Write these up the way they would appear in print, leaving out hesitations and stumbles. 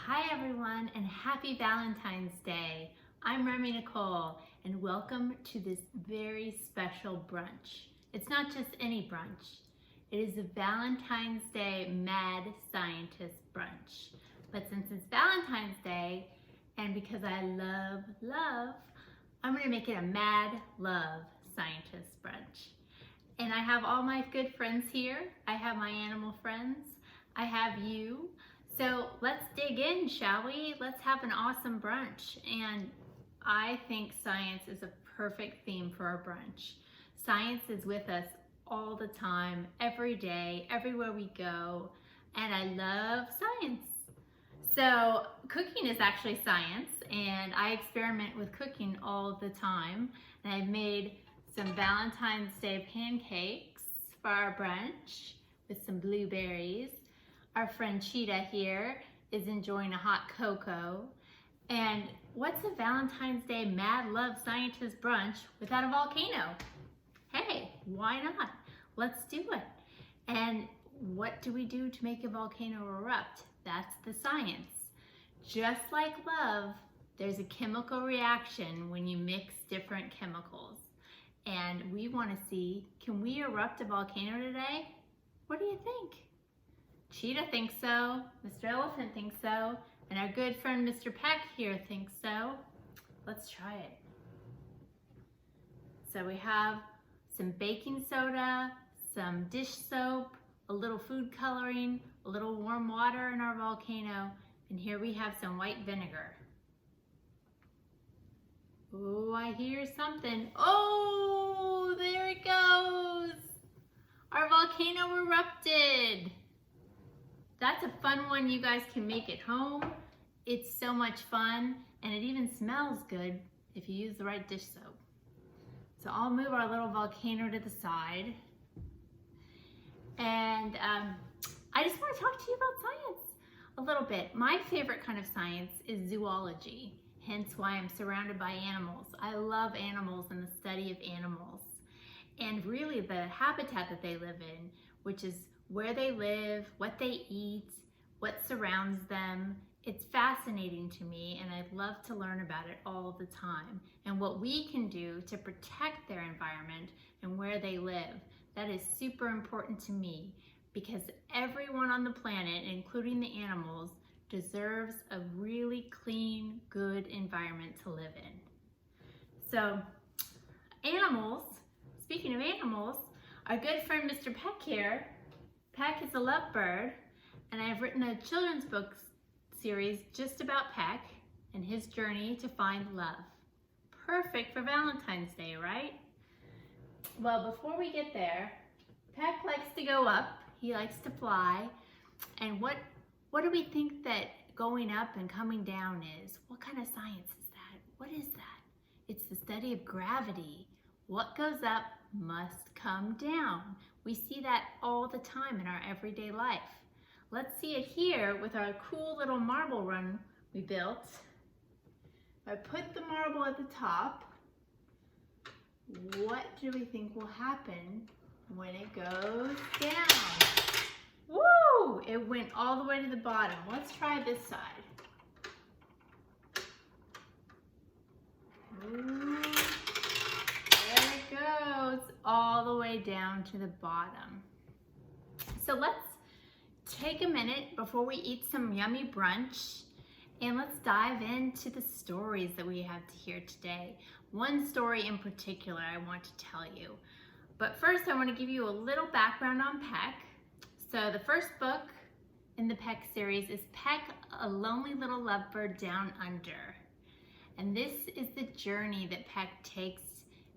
Hi everyone, and happy Valentine's Day. I'm Remi Nicole and welcome to this very special brunch. It's not just any brunch. It is a Valentine's Day Mad Scientist brunch. But since it's Valentine's Day and because I love love, I'm going to make it a Mad Love Scientist brunch. And I have all my good friends here. I have my animal friends. I have you. So let's dig in, shall we? Let's have an awesome brunch. And I think science is a perfect theme for our brunch. Science is with us all the time, every day, everywhere we go. And I love science. So cooking is actually science, and I experiment with cooking all the time. And I've made some Valentine's Day pancakes for our brunch with some blueberries. Our friend Cheetah here is enjoying a hot cocoa. And what's a Valentine's Day Mad Love Scientist brunch without a volcano? Hey, why not? Let's do it. And what do we do to make a volcano erupt? That's the science. Just like love, there's a chemical reaction when you mix different chemicals. And we want to see, can we erupt a volcano today? What do you think? Cheetah thinks so, Mr. Elephant thinks so, and our good friend Mr. Peck here thinks so. Let's try it. So we have some baking soda, some dish soap, a little food coloring, a little warm water in our volcano, and here we have some white vinegar. Oh, I hear something. Oh, there it goes. Our volcano erupted. That's a fun one you guys can make at home. It's so much fun, and it even smells good if you use the right dish soap. So I'll move our little volcano to the side. And I just want to talk to you about science a little bit. My favorite kind of science is zoology, hence why I'm surrounded by animals. I love animals and the study of animals. And really the habitat that they live in, which is where they live, what they eat, what surrounds them. It's fascinating to me, and I'd love to learn about it all the time. And what we can do to protect their environment and where they live. That is super important to me because everyone on the planet, including the animals, deserves a really clean, good environment to live in. So, animals, speaking of animals, our good friend Mr. Peck here, Peck is a lovebird, and I've written a children's book series just about Peck and his journey to find love. Perfect for Valentine's Day, right? Well, before we get there, Peck likes to go up. He likes to fly. And what do we think that going up and coming down is? What kind of science is that? What is that? It's the study of gravity. What goes up must come down. We see that all the time in our everyday life. Let's see it here with our cool little marble run we built. I put the marble at the top. What do we think will happen when it goes down? Woo! It went all the way to the bottom. Let's try this side. Ooh. There it goes, all the way down to the bottom. So let's take a minute before we eat some yummy brunch and let's dive into the stories that we have to hear today. One story in particular I want to tell you. But first I want to give you a little background on Peck. So the first book in the Peck series is Peck, a Lonely Little Lovebird Down Under. And this is the journey that Peck takes,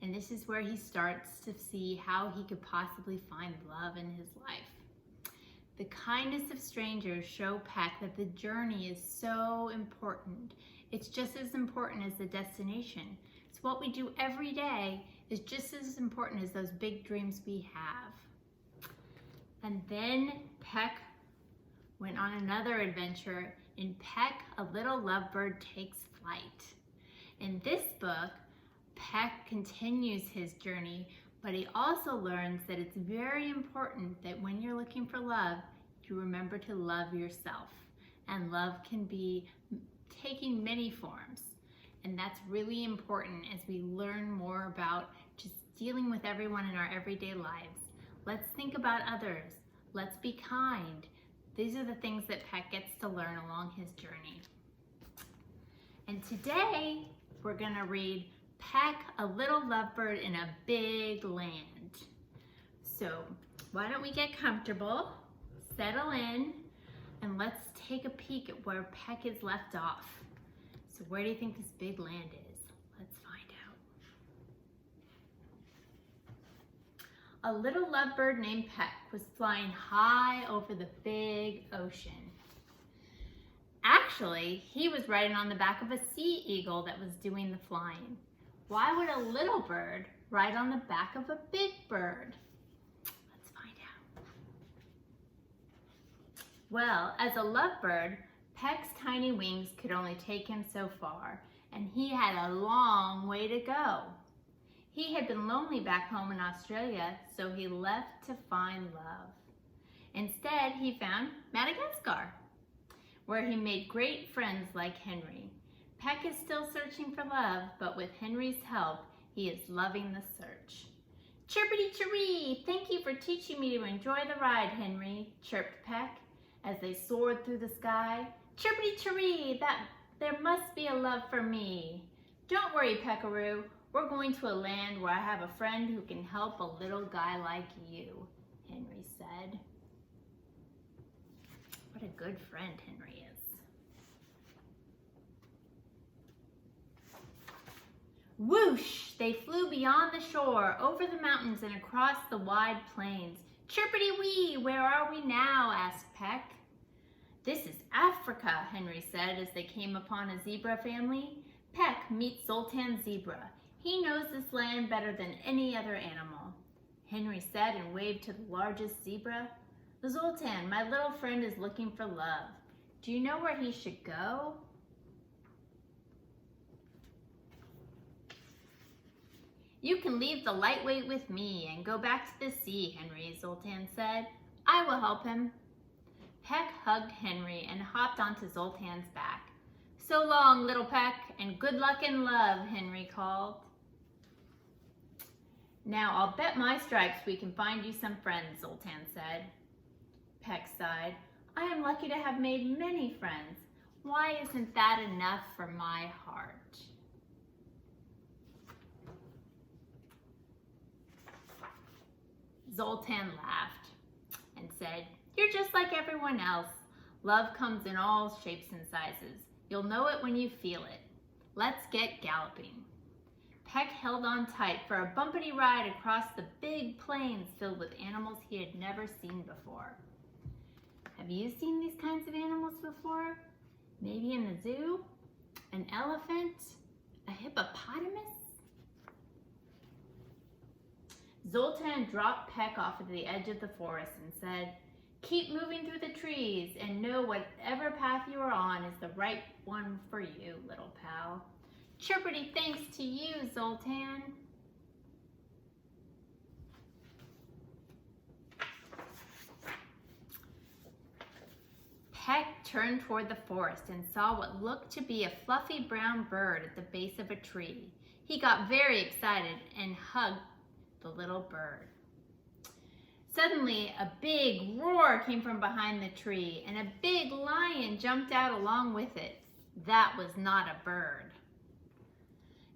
and this is where he starts to see how he could possibly find love in his life. The kindness of strangers show Peck that the journey is so important. It's just as important as the destination. So what we do every day is just as important as those big dreams we have. And then Peck went on another adventure. In Peck, a Little Lovebird Takes Flight. In this book, Peck continues his journey, but he also learns that it's very important that when you're looking for love, you remember to love yourself. and love can be taking many forms. And that's really important as we learn more about just dealing with everyone in our everyday lives. Let's think about others. Let's be kind. These are the things that Peck gets to learn along his journey. And today we're going to read Peck, a Little Lovebird in a Big Land. So why don't we get comfortable, settle in, and let's take a peek at where Peck is left off. So where do you think this big land is? Let's find out. A little lovebird named Peck was flying high over the big ocean. Actually, he was riding on the back of a sea eagle that was doing the flying. Why would a little bird ride on the back of a big bird? Let's find out. Well, as a lovebird, Peck's tiny wings could only take him so far, and he had a long way to go. He had been lonely back home in Australia, so he left to find love. Instead, he found Madagascar, where he made great friends like Henry. Peck is still searching for love, but with Henry's help, he is loving the search. Chirpity-chiree! Thank you for teaching me to enjoy the ride, Henry, chirped Peck as they soared through the sky. Chirpity-chiree! There must be a love for me. Don't worry, Peckaroo. We're going to a land where I have a friend who can help a little guy like you, Henry said. What a good friend Henry is. Whoosh! They flew beyond the shore, over the mountains and across the wide plains. Chirpity-wee! Where are we now? Asked Peck. This is Africa, Henry said as they came upon a zebra family. Peck meets Zoltan Zebra. He knows this land better than any other animal. Henry said and waved to the largest zebra. Zoltan, my little friend is looking for love. Do you know where he should go? You can leave the lightweight with me and go back to the sea, Henry, Zoltan said. I will help him. Peck hugged Henry and hopped onto Zoltan's back. So long, little Peck, and good luck and love, Henry called. Now I'll bet my stripes we can find you some friends, Zoltan said. Peck sighed. I am lucky to have made many friends. Why isn't that enough for my heart? Zoltan laughed and said, You're just like everyone else. Love comes in all shapes and sizes. You'll know it when you feel it. Let's get galloping. Peck held on tight for a bumpety ride across the big plains filled with animals he had never seen before. Have you seen these kinds of animals before? Maybe in the zoo? An elephant? A hippopotamus? Zoltan dropped Peck off at the edge of the forest and said, Keep moving through the trees and know whatever path you are on is the right one for you, little pal. Chirpity thanks to you, Zoltan. Peck turned toward the forest and saw what looked to be a fluffy brown bird at the base of a tree. He got very excited and hugged the little bird. Suddenly, a big roar came from behind the tree, and a big lion jumped out along with it. That was not a bird.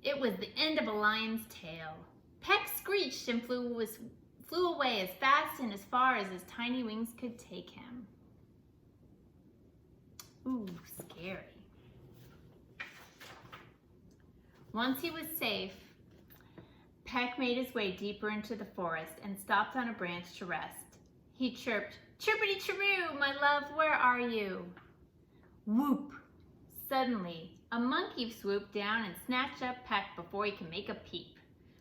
It was the end of a lion's tail. Peck screeched and flew away as fast and as far as his tiny wings could take him. Ooh, scary. Once he was safe, Peck made his way deeper into the forest and stopped on a branch to rest. He chirped, Chirpity-chiroo, my love, where are you? Whoop! Suddenly, a monkey swooped down and snatched up Peck before he could make a peep.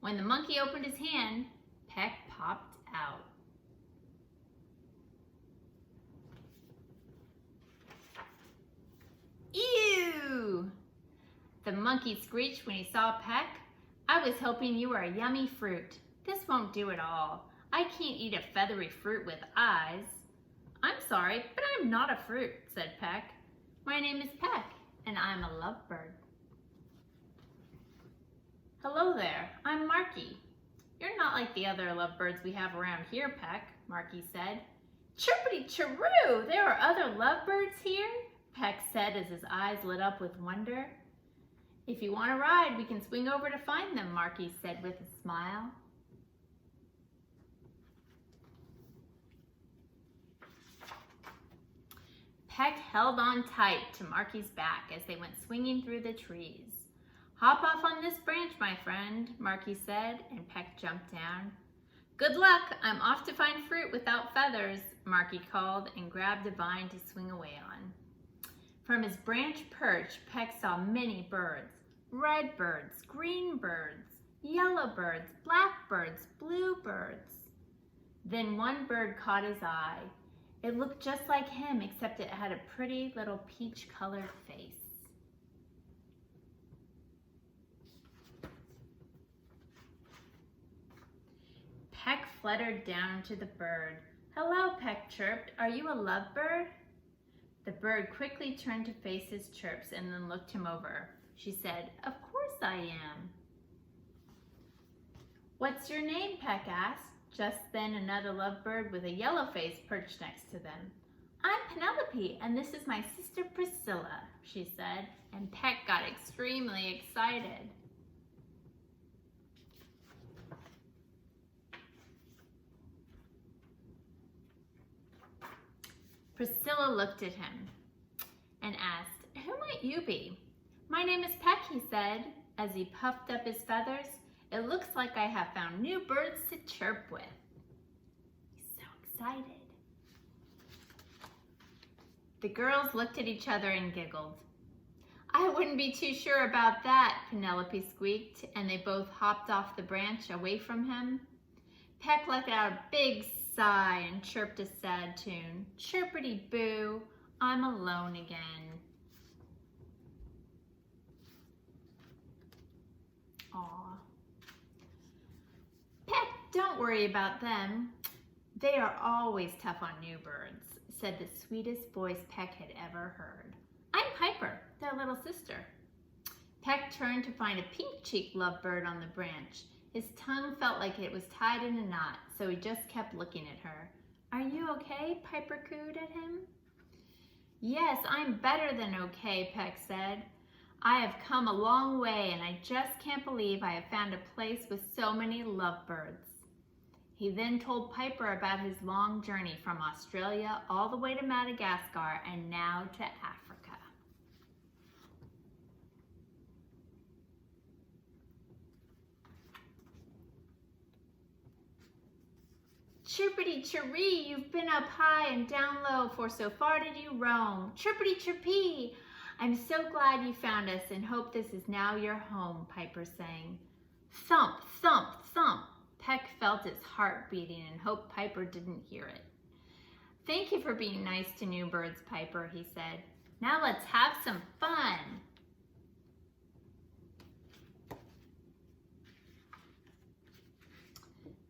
When the monkey opened his hand, Peck popped out. Ew! The monkey screeched when he saw Peck. I was hoping you were a yummy fruit. This won't do at all. I can't eat a feathery fruit with eyes. I'm sorry, but I'm not a fruit, said Peck. My name is Peck, and I'm a lovebird. Hello there, I'm Marky. You're not like the other lovebirds we have around here, Peck, Marky said. Chirpity-chiroo, there are other lovebirds here, Peck said as his eyes lit up with wonder. If you want a ride, we can swing over to find them, Marky said with a smile. Peck held on tight to Marky's back as they went swinging through the trees. Hop off on this branch, my friend, Marky said, and Peck jumped down. Good luck, I'm off to find fruit without feathers, Marky called and grabbed a vine to swing away on. From his branch perch, Peck saw many birds. Red birds, green birds, yellow birds, black birds, blue birds. Then one bird caught his eye. It looked just like him, except it had a pretty little peach-colored face. Peck fluttered down to the bird. Hello, Peck chirped. Are you a lovebird? The bird quickly turned to face his chirps and then looked him over. She said, Of course I am. What's your name? Peck asked. Just then another lovebird with a yellow face perched next to them. I'm Penelope, and this is my sister Priscilla, she said, and Peck got extremely excited. Priscilla looked at him and asked, Who might you be? My name is Peck, he said, as he puffed up his feathers. It looks like I have found new birds to chirp with. He's so excited. The girls looked at each other and giggled. I wouldn't be too sure about that, Penelope squeaked, and they both hopped off the branch away from him. Peck let out a big sigh and chirped a sad tune. Chirpity-boo, I'm alone again. Aw. Peck, don't worry about them. They are always tough on new birds, said the sweetest voice Peck had ever heard. I'm Piper, their little sister. Peck turned to find a pink-cheeked lovebird on the branch. His tongue felt like it was tied in a knot, so he just kept looking at her. Are you okay? Piper cooed at him. Yes, I'm better than okay, Peck said. I have come a long way, and I just can't believe I have found a place with so many lovebirds. He then told Piper about his long journey from Australia all the way to Madagascar and now to Africa. Chirpity-chiree, you've been up high and down low, for so far did you roam. Chirpity-chirpee, I'm so glad you found us and hope this is now your home, Piper sang. Thump, thump, thump. Peck felt its heart beating and hoped Piper didn't hear it. Thank you for being nice to new birds, Piper, he said. Now let's have some fun.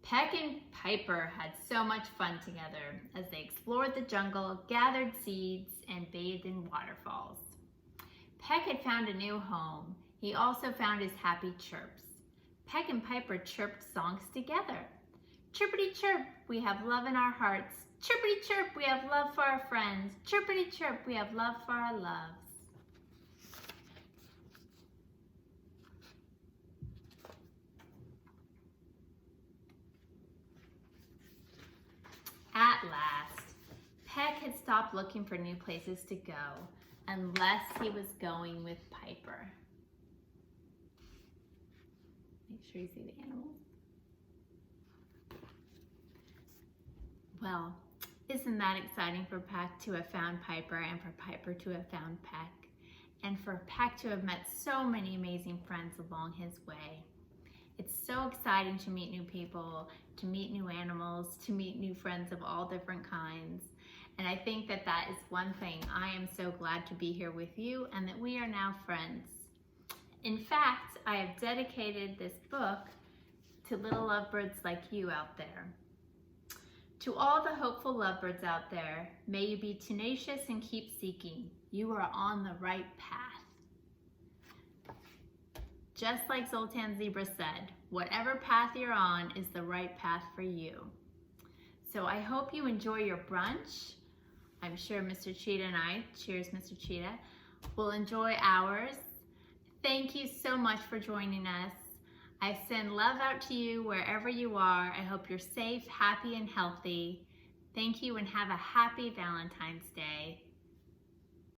Peck and Piper had so much fun together as they explored the jungle, gathered seeds, and bathed in waterfalls. Peck had found a new home. He also found his happy chirps. Peck and Piper chirped songs together. Chirpity-chirp, we have love in our hearts. Chirpity-chirp, we have love for our friends. Chirpity-chirp, we have love for our loves. At last, Peck had stopped looking for new places to go, unless he was going with Piper. Make sure you see the animals. Well, isn't that exciting for Peck to have found Piper and for Piper to have found Peck? And for Peck to have met so many amazing friends along his way. It's so exciting to meet new people, to meet new animals, to meet new friends of all different kinds. And I think that that is one thing. I am so glad to be here with you and that we are now friends. In fact, I have dedicated this book to little lovebirds like you out there. To all the hopeful lovebirds out there, may you be tenacious and keep seeking. You are on the right path. Just like Zoltan Zebra said, whatever path you're on is the right path for you. So I hope you enjoy your brunch. I'm sure Mr. Cheetah and I, cheers Mr. Cheetah, will enjoy ours. Thank you so much for joining us. I send love out to you wherever you are. I hope you're safe, happy, and healthy. Thank you and have a happy Valentine's Day.